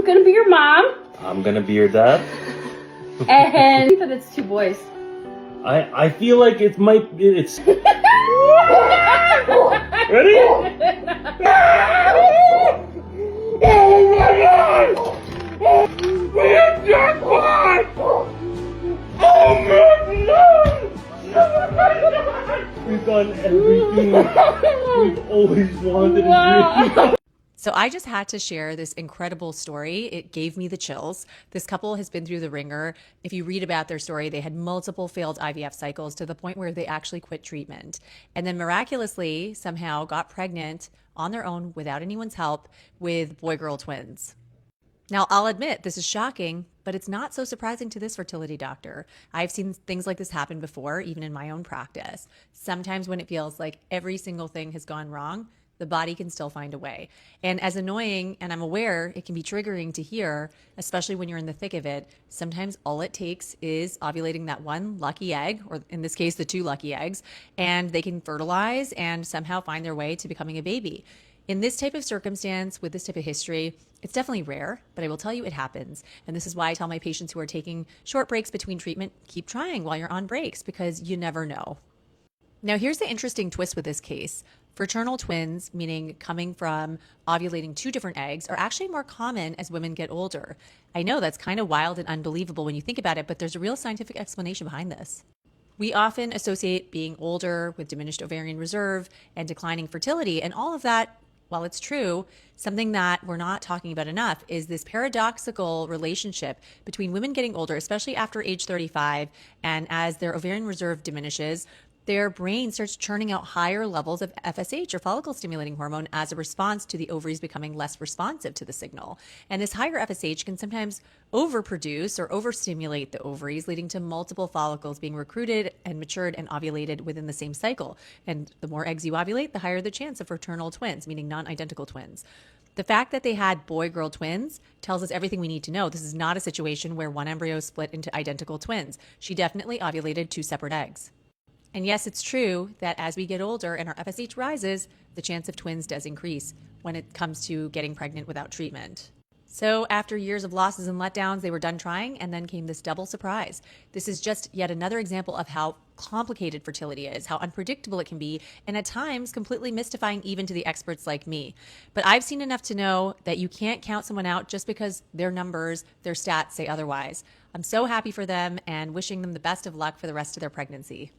I'm gonna be your mom. I'm gonna be your dad. And that it's two boys. I feel like it's Ready? Oh my god! We have jackpot! Oh my god! We've done everything we've always wanted to do. So I just had to share this incredible story. It gave me the chills. This couple has been through the ringer. If you read about their story, they had multiple failed IVF cycles to the point where they actually quit treatment. And then miraculously, somehow got pregnant on their own without anyone's help with boy-girl twins. Now, I'll admit this is shocking, but it's not so surprising to this fertility doctor. I've seen things like this happen before, even in my own practice. Sometimes when it feels like every single thing has gone wrong, the body can still find a way. And as annoying, and I'm aware it can be triggering to hear, especially when you're in the thick of it, sometimes all it takes is ovulating that one lucky egg, or in this case, the two lucky eggs, and they can fertilize and somehow find their way to becoming a baby. In this type of circumstance, with this type of history, it's definitely rare, but I will tell you it happens. And this is why I tell my patients who are taking short breaks between treatment, keep trying while you're on breaks, because you never know. Now, here's the interesting twist with this case. Fraternal twins, meaning coming from ovulating two different eggs, are actually more common as women get older. I know that's kind of wild and unbelievable when you think about it, but there's a real scientific explanation behind this. We often associate being older with diminished ovarian reserve and declining fertility, and all of that, while it's true, something that we're not talking about enough is this paradoxical relationship between women getting older, especially after age 35, and as their ovarian reserve diminishes, their brain starts churning out higher levels of FSH, or follicle stimulating hormone, as a response to the ovaries becoming less responsive to the signal. And this higher FSH can sometimes overproduce or overstimulate the ovaries, leading to multiple follicles being recruited and matured and ovulated within the same cycle. And the more eggs you ovulate, the higher the chance of fraternal twins, meaning non-identical twins. The fact that they had boy-girl twins tells us everything we need to know. This is not a situation where one embryo split into identical twins. She definitely ovulated two separate eggs. And yes, it's true that as we get older and our FSH rises, the chance of twins does increase when it comes to getting pregnant without treatment. So after years of losses and letdowns, they were done trying, and then came this double surprise. This is just yet another example of how complicated fertility is, how unpredictable it can be, and at times completely mystifying even to the experts like me. But I've seen enough to know that you can't count someone out just because their numbers, their stats say otherwise. I'm so happy for them and wishing them the best of luck for the rest of their pregnancy.